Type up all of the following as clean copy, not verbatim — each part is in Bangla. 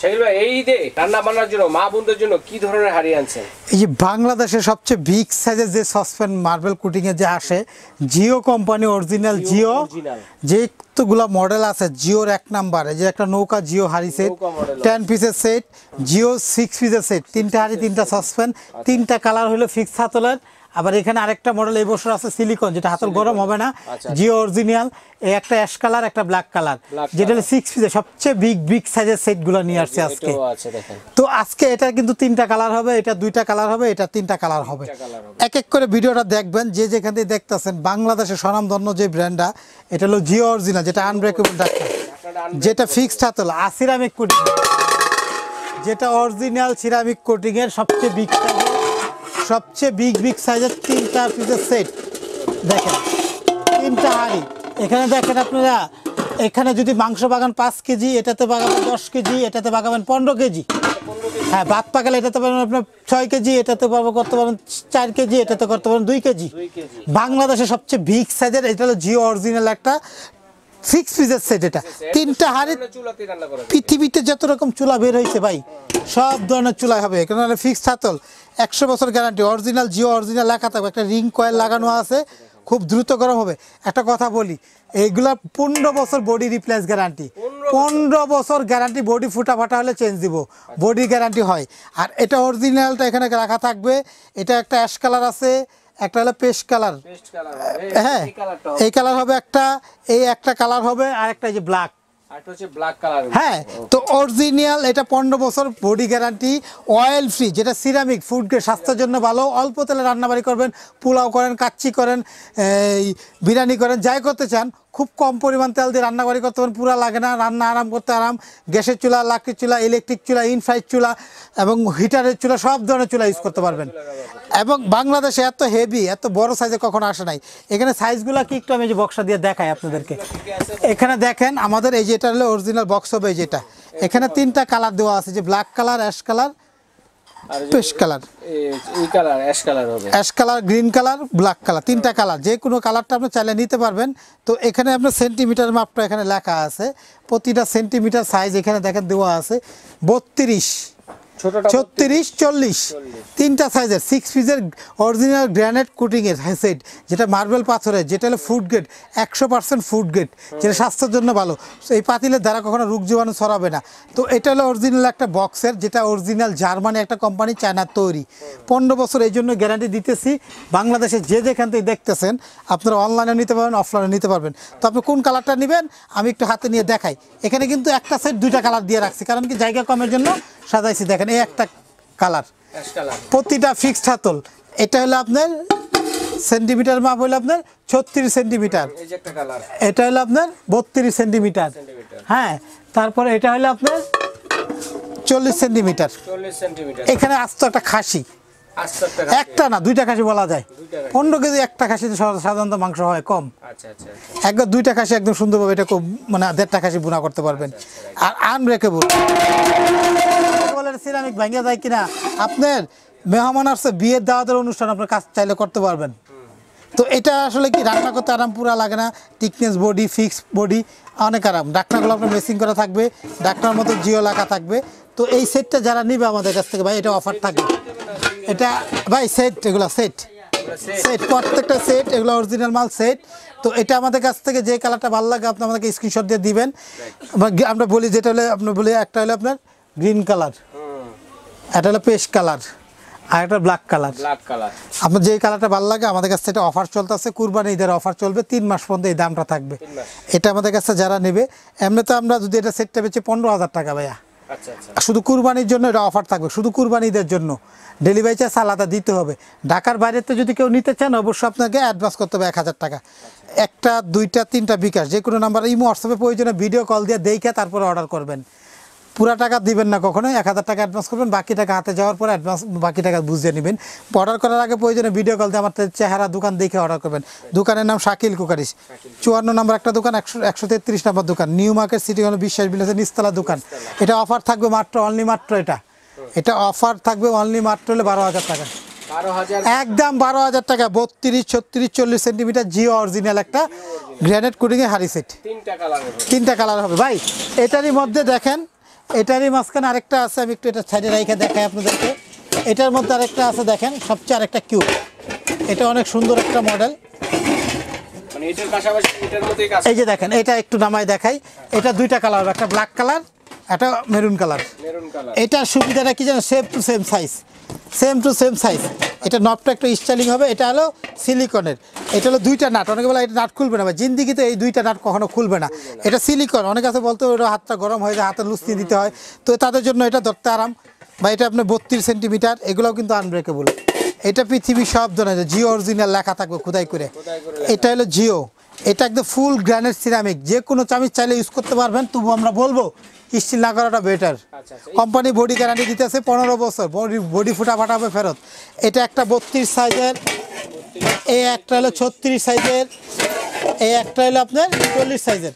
শাকিল ভাই এই ঈদে রান্না বান্নার জন্য মা বোনদের জন্য কি ধরনের হাঁড়ি আনছেন? এই যে বাংলাদেশের সবচেয়ে বিগ সাইজের যে সসপ্যান মার্বেল কুটিং এ যে আসে, জিও কোম্পানি অরিজিনাল জিও যেগুলো মডেল আছে, জিওর 1 নাম্বার এই যে একটা নৌকা জিও হাঁড়ি সেট 10 পিসের সেট, জিও 6 পিসের সেট, 3টা হাঁড়ি 3টা সসপ্যান, 3টা কালার হলো ফিক্স হাতলের। আবার এখানে আরেকটা মডেল এই বছর আছে সিলিকন, যেটা হাতল গরম হবে না, জিও অরিজিনাল। এই একটা অ্যাশ কালার, একটা ব্ল্যাক কালার, যেটা হলো 6 পিসের সবচেয়ে বিগ সাইজের সেটগুলো নিয়ে আসছে আজকে। তো আজকে এটা কিন্তু 3টা কালার হবে, এটা 2টা কালার হবে, এটা 3টা কালার হবে। এক এক করে ভিডিওটা দেখবেন, যে যেখান থেকে দেখতেছেন। বাংলাদেশের স্বনামধন্য যে ব্র্যান্ডটা, এটা হলো জিও অরিজিনাল, যেটা আনব্রেকেবল ডাক্তার, যেটা ফিক্সড হাতল সিরামিক কোটিং, যেটা অরিজিনাল সিরামিক কোটিং এর সবচেয়ে বিগ সাইজের 3টা পিসের সেট। দেখেন 3টা হাঁড়ি। এখানে দেখেন আপনারা, এখানে যদি মাংস বাগান 5 কেজি, এটাতে বাগাবেন 10 কেজি, এটাতে বাগাবেন 15 কেজি। হ্যাঁ, ভাত পাকালে এটাতে পারবেন আপনার 6 কেজি, এটাতে করতে পারবেন 4 কেজি, এটাতে করতে পারবেন 2 কেজি। বাংলাদেশের সবচেয়ে বিগ সাইজের এটা হলো জিও অরিজিনাল একটা ফিক্স পিসের সেট। এটা 3টা হাঁড়ি। পৃথিবীতে যত রকম চুলা বের হয়েছে ভাই, সব ধরনের চুলা হবে। এখানে ফিক্সড হাতল, 100 বছর গ্যারান্টি, অরিজিনাল জিও অরিজিনাল লেখা থাকবে। একটা রিং কয়েল লাগানো আছে, খুব দ্রুত গরম হবে। একটা কথা বলি, এইগুলা 15 বছর বডি রিপ্লেস গ্যারান্টি, 15 বছর গ্যারান্টি। বডি ফুটা ফাটা হলে চেঞ্জ দিব, বডি গ্যারান্টি হয়। আর এটা অরিজিনালটা এখানে রাখা থাকবে। এটা একটা অ্যাশ কালার আছে, একটা হলো পেস্ট কালার। হ্যাঁ, এই কালার হবে একটা, এই একটা কালার হবে, আর একটা যে ব্ল্যাক। হ্যাঁ, তো অরিজিনাল এটা 15 বছর বডি গ্যারান্টি, অয়েল ফ্রি, যেটা সিরামিক ফুড গ্রেড, স্বাস্থ্যের জন্য ভালো। অল্প তেলে রান্নাবাড়ি করবেন, পোলাও করেন, কাচ্চি করেন, বিরিয়ানি করেন, যাই করতে চান, খুব কম পরিমাণ তেল দিয়ে রান্নাবাড়ি করতে পারেন, পুরা লাগে না, রান্না আরাম করতে আরাম। গ্যাসের চুলা, লাকড়ির চুলা, ইলেকট্রিক চুলা, ইনফ্রাইড চুলা এবং হিটারের চুলা, সব ধরনের চুলা ইউজ করতে পারবেন। এবং বাংলাদেশে এত হেভি, এত বড় সাইজে কখনো আসে নাই। এখানে সাইজগুলো কি একটু আমি যে বক্সটা দিয়ে দেখাই আপনাদেরকে। এখানে দেখেন আমাদের এই যেটা হলো অরিজিনাল বক্স হবে, যেটা এখানে 3টা কালার দেওয়া আছে, যে black colour, ash colour, paste colour, ash colour, green colour, black colour, 3টা কালার। যে কোনো কালারটা আপনি চাইলে নিতে পারবেন। তো এখানে আপনার সেন্টিমিটার মাপটা এখানে লেখা আছে, প্রতিটা সেন্টিমিটার সাইজ এখানে দেখেন দেওয়া আছে। 32, 36, 40, 3টা সাইজের 6 পিসের অরিজিনাল গ্রানাইট কোটিংয়ের সেট, যেটা মার্বেল পাথরের, যেটা হলো ফুড গ্রেড, 100% ফুড গ্রেড, যেটা স্বাস্থ্যের জন্য ভালো। এই পাতিলের দ্বারা কখনো রোগ জীবাণু ছড়াবে না। তো এটা হলো অরিজিনাল একটা বক্সের, যেটা অরিজিনাল জার্মানি একটা কোম্পানি, চায়নার তৈরি। 15 বছর এই জন্য গ্যারান্টি দিতেছি। বাংলাদেশে যে যেখান থেকে দেখতেছেন, আপনারা অনলাইনে নিতে পারবেন, অফলাইনে নিতে পারবেন। তো আপনি কোন কালারটা নেবেন আমি একটু হাতে নিয়ে দেখাই। এখানে কিন্তু একটা সেট 2টা কালার দিয়ে রাখছি, কারণ কি জায়গা কমের জন্য সাজাইছি। দেখেন এই একটা কালার, প্রতিটা ফিক্সড হাতল। এটা হলো আপনার সেন্টিমিটার মাপ হলো আপনার 36 সেন্টিমিটার, এটা হলো আপনার 32 সেন্টিমিটার। হ্যাঁ, তারপরে এটা হলো আপনার 40 সেন্টিমিটার। এখানে আস্ত একটা খাসি, একটা না 2টা খাসি বলা যায়। 15 কেজি একটা খাসিতে সাধারণত মাংস হয় কম। একবার 2টা খাসি একদম সুন্দরভাবে এটা মানে 1.5টা খাসি বুনা করতে পারবেন। আর আনব্রেকেবল সিরামিক ভাঙা যায় কিনা, আপনার মেহমান আসছে, বিয়ের দাওয়াতের অনুষ্ঠান আপনার কাজ চাইলে করতে পারবেন। তো এটা আসলে কি রান্না করতে আরাম, পুরা লাগে না, টিকনেস বডি, ফিক্স বডি, অনেক আরাম। ডাকনাগুলো আপনার মেসিং করা থাকবে, ডাকনার মতো জিও লাগা থাকবে। তো এই সেটটা যারা নিবে আমাদের কাছ থেকে ভাই, এটা অফার থাকবে। এটা ভাই সেট, এগুলো সেট, প্রত্যেকটা সেট, এগুলো অরিজিনাল মাল সেট। তো এটা আমাদের কাছ থেকে যে কালারটা ভালো লাগে আপনি আমাদেরকে স্ক্রিনশট দিয়ে দিবেন। আমরা বলি যেটা হলে আপনার বলি, একটা হলো আপনার গ্রিন কালার, এটা হলো পেস্ট কালার, আর একটা ব্ল্যাক কালার। আপনার যে কালারটা ভালো লাগে আমাদের কাছে, এটা অফার চলতেছে, কুরবানি ঈদের অফার চলবে, 3 মাস পর্যন্ত এই দামটা থাকবে। এটা আমাদের কাছে যারা নেবে, এমনি তো আমরা যদি এটা সেটটা বেচে 15,000 টাকা ভাইয়া, শুধু কুরবানির জন্য এটা অফার থাকবে, শুধু কুরবানি ঈদের জন্য। ডেলিভারি চার্জ আলাদা দিতে হবে। ঢাকার বাইরে তো যদি কেউ নিতে চান, অবশ্যই আপনাকে অ্যাডভান্স করতে হবে 1000 টাকা। 1টা 2টা 3টা বিকাশ, যে কোনো নাম্বার, ইমো হোয়াটসঅ্যাপে প্রয়োজনে ভিডিও কল দিয়ে দেখে তারপরে অর্ডার করবেন। পুরা টাকা দিবেন না কখনোই, 1000 টাকা অ্যাডভান্স করবেন, বাকি টাকা হাতে যাওয়ার পর অ্যাডভান্স, বাকি টাকা বুঝিয়ে নেবেন। অর্ডার করার আগে প্রয়োজনে ভিডিও কল দিয়ে আমার চেহারা, দোকান দেখে অর্ডার করবেন। দোকানের নাম শাকিল কুকারিস, 54 নম্বর একটা দোকান, 133 নম্বর দোকান, নিউ মার্কেট, সিটি হল বিশ্বাস বিলাসের নিচতলা দোকান। এটা অফার থাকবে মাত্র অনলি মাত্র, এটা অফার থাকবে অনলি মাত্র হলে 12,000 টাকা, একদম 12,000 টাকা। 32, 36, 40 সেন্টিমিটার জিও অরিজিনাল একটা গ্রানাইট কোটিংয়ের হাড়ি সেট, 3টা কালার হবে ভাই। এটারই মধ্যে দেখেন এটারই মাঝখানে আরেকটা আছে, আমি একটু এটা সাইডে রেখে দেখাই আপনাদেরকে। এটার মধ্যে আরেকটা আছে দেখেন, সবচেয়ে আরেকটা কিউব। এটা অনেক সুন্দর একটা মডেল। মানে এটার পাশাপাশি এটার মধ্যেই কাজ। এই যে দেখেন, এটা একটু নামায় দেখাই। এটা দুইটা কালার হবে, একটা ব্ল্যাক কালার, একটা মেরুন কালার। Maroon colour. এটার সুবিধাটা কি জানেন, same to same size, same to same size. এটা নবটা একটু স্টাইলিং হবে। এটা হলো সিলিকনের, এটা হলো দুইটা নাট। অনেকে বলে এটা নাট খুলবে না, বা জিন্দিগিতে এই দুইটা নাট কখনো খুলবে না। এটা সিলিকন। অনেক আছে বলতে ওটা হাতটা গরম হয়ে যায়, হাতে লুচি দিতে হয়, তো তাদের জন্য এটা ধরতে আরাম। বা এটা আপনার 32 সেন্টিমিটার, এগুলোও কিন্তু আনব্রেকেবল। এটা পৃথিবীর সব ধরনের জিও অরিজিনাল লেখা থাকবে খোদাই করে। এটা হলো জিও। এটা একদম ফুল গ্রানাইট সিরামিক, যে কোনো চামিচ চাইলে ইউজ করতে পারবেন। তবু আমরা বলবো স্টিল না করাটা বেটার। কোম্পানি বডি গ্যারান্টি দিতেছে 15 বছর, বডি ফুটা ফাটা হবে ফেরত। এটা একটা 32 সাইজের, এই একটা হলো 36 সাইজের, এই একটা হলো আপনার 40 সাইজের।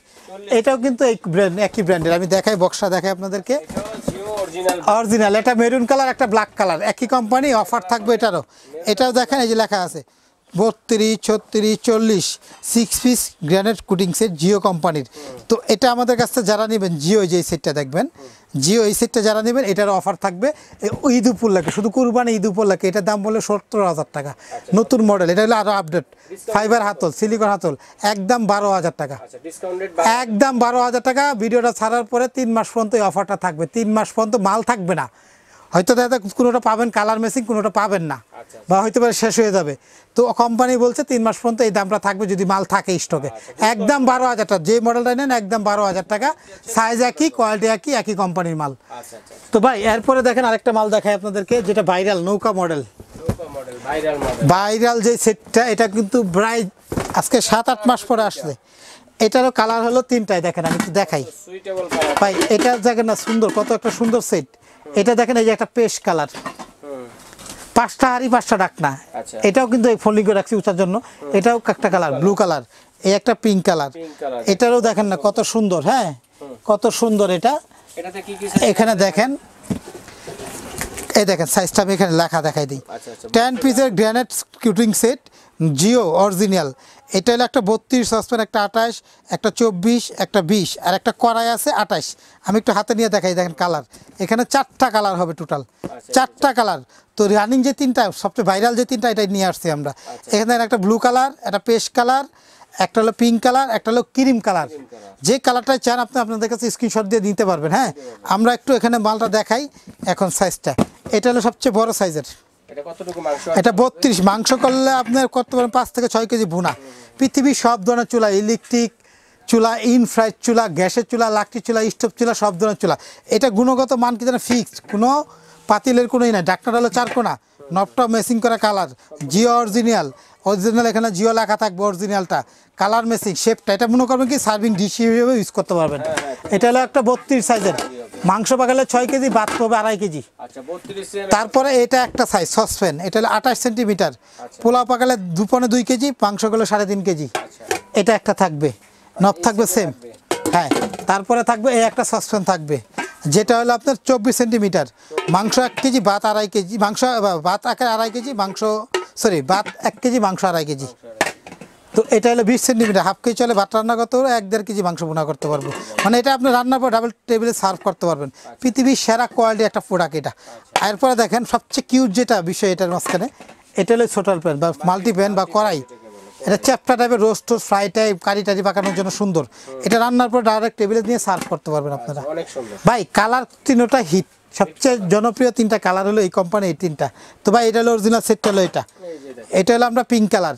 এটাও কিন্তু এই ব্র্যান্ড, একই ব্র্যান্ডের। আমি দেখাই, বক্সটা দেখাই আপনাদেরকে। অরিজিনাল। এটা মেরুন কালার, একটা ব্ল্যাক কালার, একই কোম্পানি। অফার থাকবে এটারও। এটাও দেখেন, এই যে লেখা আছে 32, 36, 40 6 piece granite coating set, Jio কোম্পানির। তো এটা আমাদের কাছে যারা নেবেন, জিও যে সেটটা দেখবেন, জিও এই সেটটা যারা নেবেন, এটার অফার থাকবে ঈদ উপলক্ষে, শুধু কুরবানি ঈদ উপলক্ষে। এটার দাম বলে 70,000 টাকা, নতুন মডেল। এটা হলো আরও আপডেট, ফাইবার হাতল, সিলিকন হাতল, একদম 12,000 টাকা, একদম 12,000 টাকা। ভিডিওটা ছাড়ার পরে 3 মাস পর্যন্ত এই অফারটা থাকবে। 3 মাস পর্যন্ত মাল থাকবে না। হয়তো দাদা কোনোটা পাবেন কালার মেসিং, কোনোটা পাবেন না, বা হয়তো শেষ হয়ে যাবে। তো কোম্পানি বলছে 3 মাস পর্যন্ত এই দামটা থাকবে, যদি মাল থাকে স্টকে। একদম 12,000 টাকা, যে মডেলটা নেন একদম 12,000 টাকা। সাইজ একই, কোয়ালিটি একই, একই কোম্পানির মাল। তো ভাই এরপরে দেখেন আরেকটা মাল দেখাই আপনাদেরকে, যেটা ভাইরাল নৌকা মডেল। ভাইরাল যে সেটটা, এটা কিন্তু প্রায় আজকে 7-8 মাস পরে আসছে। এটারও কালার হলো 3টায়, দেখেন আমি একটু দেখাই ভাই। এটা দেখেন না সুন্দর, কত একটা সুন্দর সেট। এটা দেখেন, এই যে একটা পেস্ট কালার, 5টা হাড়ি 5টা ডাকনা। এটাও কিন্তু এই ফোল্ডিং করে রাখছি উঁচার জন্য। এটাও একটা কালার ব্লু কালার, এই একটা পিঙ্ক কালার। এটারও দেখেন না কত সুন্দর, হ্যাঁ কত সুন্দর। এটা এখানে দেখেন, এই দেখেন সাইজটা আমি এখানে লেখা দেখাই দিই। 10 পিসের গ্রানাইট কিউটিং সেট, জিও অরিজিনাল। এটা হলো একটা 32 সসপ্যান, একটা 28, একটা 24, একটা 20, আর একটা কড়াই আছে 28। আমি একটু হাতে নিয়ে দেখাই, দেখেন কালার। এখানে 4টা কালার হবে টোটাল, 4টা কালার। তো রানিং যে 3টা, সবচেয়ে ভাইরাল যে 3টা, এটাই নিয়ে আসছি আমরা। এখানে একটা ব্লু কালার, একটা পেস্ট কালার, একটা হলো পিঙ্ক কালার, একটা হলো ক্রিম কালার। যে কালারটাই চান আপনি আপনাদের কাছে স্ক্রিনশট দিয়ে নিতে পারবেন। হ্যাঁ, আমরা একটু এখানে মালটা দেখাই এখন সাইজটা। এটা হলো সবচেয়ে বড় সাইজের। এটা 32 মাংস করলে আপনার করতে পারেন 5 থেকে 6 কেজি ভুনা। পৃথিবীর সব ধরনের চুলা, ইলেকট্রিক চুলা, ইনফ্রাইড চুলা, গ্যাসের চুলা, লাকড়ি চুলা, স্টোভ চুলা, সব ধরনের চুলা। এটা গুণগত মান কি যেন ফিক্সড, কোনো পাতিলের কোনোই নাই। ডাক্তারটা হলো 4 কোনা, নবটা মেসিং করা কালার, জিও অরিজিনাল। অরিজিনাল এখানে জিও লেখা থাকবে, অরিজিনালটা কালার মেসিং। শেপটা এটা মনে করবেন কি সার্ভিং ডিশ হিসেবে ইউজ করতে পারবেন। এটা হলো একটা 32 সাইজের, মাংস পাকালে 6 কেজি, ভাত পাবে 2.5 কেজি। তারপরে এটা একটা সাইজ সসপ্যান, এটা হলো 28 সেন্টিমিটার। পোলাও পাকালে 2.2 কেজি, মাংস গেলে 3.5 কেজি। এটা একটা থাকবে, নব থাকবে সেম। হ্যাঁ, তারপরে থাকবে এই একটা সসপ্যান থাকবে, যেটা হলো আপনার 24 সেন্টিমিটার। মাংস 1 কেজি, ভাত 2.5 কেজি। মাংস ভাত 2.5 কেজি, মাংস সরি ভাত 1 কেজি, মাংস 2.5 কেজি। তো এটা হলো 20 সেন্টিমিটার, হাফ কেজি চলে। ভাত রান্না করতে পারবো, 1-1.5 কেজি মাংস ভুনা করতে পারবো। মানে এটা আপনি রান্নার পর ডাবল টেবিলে সার্ভ করতে পারবেন। পৃথিবীর সেরা কোয়ালিটি একটা প্রোডাক্ট এটা। এরপরে দেখেন সবচেয়ে কিউট যেটা বিষয় এটার মাঝখানে, এটা হলো ছোটাল প্যান বা মাল্টি প্যান বা কড়াই। এটা চ্যাপটা টাইপের, রোস্ট টোস্ট, ফ্রাই টাইপ, কারি টারি পাকানোর জন্য সুন্দর। এটা রান্নার পর ডাইরেক্ট টেবিলে নিয়ে সার্ভ করতে পারবেন আপনারা। ভাই কালার 3টা হিট, সবচেয়ে জনপ্রিয় 3টা কালার হলো এই কোম্পানি, এই 3টা। তো ভাই এটা হলো অরিজিনাল সেটটা হলো এটা। এটা হলো আমরা পিঙ্ক কালার,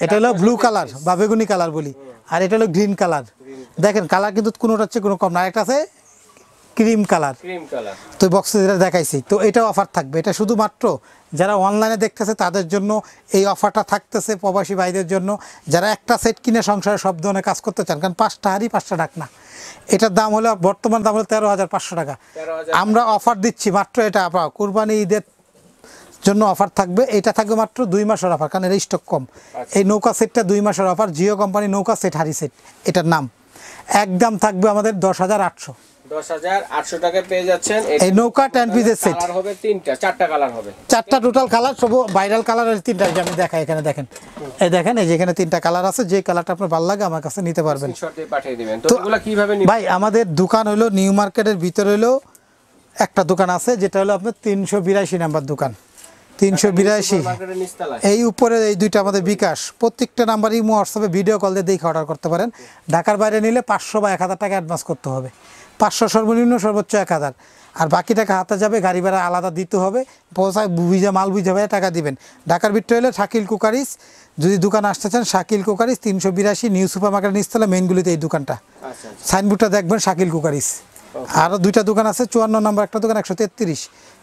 এটা হলো ব্লু কালার বা বেগুনি কালার বলি, আর এটা হলো গ্রিন কালার। দেখেন কালার কিন্তু কোনোটার চেয়ে কোনো কম না। একটা আছে ক্রিম কালার, তো বক্সে যেটা দেখাইছি। তো এটা অফার থাকবে, এটা শুধুমাত্র যারা অনলাইনে দেখতেছে তাদের জন্য এই অফারটা থাকতেছে, প্রবাসী ভাইদের জন্য যারা একটা সেট কিনে সংসারে সব ধরনের কাজ করতে চান। কারণ 5টা হাঁড়ি 5টা ঢাকনা, এটার দাম হলো বর্তমান দাম হলো 13,500 টাকা। আমরা অফার দিচ্ছি মাত্র, এটা কুরবানি ঈদের জন্য অফার থাকবে। এটা থাকবে মাত্র 2 মাসের অফার, কারণ এর স্টক কম। এই নৌকা সেটটা 2 মাসের অফার, জিও কোম্পানি নৌকা সেট হাঁড়ি সেট এটার নাম। একদম থাকবে আমাদের 10,800। 10,800 টাকায় পেয়ে যাচ্ছেন এই নৌকা 10 পিসের সেট। কালার হবে তিনটা, চারটা কালার হবে। চারটা টোটাল কালার, সব ভাইরাল কালার আর তিনটা যে আমি দেখাই এখানে দেখেন। এই দেখেন, এই যে এখানে তিনটা কালার আছে, যে কালারটা আপনার ভালো লাগে আমার কাছে নিতে পারবেন। স্ক্রিনশট দিয়ে পাঠিয়ে দিবেন। তো এগুলা কিভাবে নিবেন? ভাই আমাদের দোকান হলো নিউ মার্কেটের ভিতরে হলো একটা দোকান আছে, যেটা হলো আপনার 382 নাম্বার দোকান, 382। মার্কেটের নিচতলায়। এই উপরে এই দুইটা আমাদের বিকাশ, প্রত্যেকটা নাম্বার ইমো হোয়াটসঅ্যাপে ভিডিও কল দিয়ে দেখে অর্ডার করতে পারেন। ঢাকার বাইরে নিলে 500 বা 1000 টাকা অ্যাডভান্স করতে হবে, 500 সর্বনিম্ন, সর্বোচ্চ 1000, আর বাকি টাকা হাতে যাবে, গাড়ি ভাড়া আলাদা দিতে হবে, পৌঁছায় বুঝে মাল বুঝে ভাই টাকা দিবেন। ঢাকার ভিতরে হলে শাকিল কুকারিস, যদি দোকান আসতে চান Shakil cookeries 382 new super market নিচতলা, মেইনগুলিতে এই দোকানটা, আচ্ছা সাইনবোর্ডটা দেখবেন শাকিল কুকারিস। আরও দুইটা দোকান আছে, 54 নম্বর একটা দোকান, 133,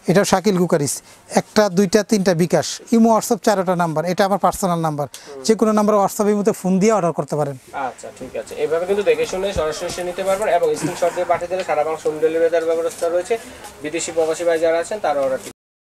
এটাও শাকিল কুকারিস, একটা দুইটা তিনটা বিকাশ, ইমো হোয়াটসঅ্যাপ 4টা নাম্বার, এটা আমার পার্সোনাল নাম্বার, যে কোনো নাম্বার হোয়াটসঅ্যাপের মধ্যে ফোন দিয়ে অর্ডার করতে পারেন। আচ্ছা ঠিক আছে, এইভাবে কিন্তু দেখে শুনে সরাসরি এসে নিতে পারবেন এবং স্ক্রিনশট দিয়ে পাঠিয়ে দিলে সারা বাংলা হোম ডেলিভারি দেওয়ার ব্যবস্থা রয়েছে। বিদেশি প্রবাসী ভাই যারা আছেন তারা অর্ডার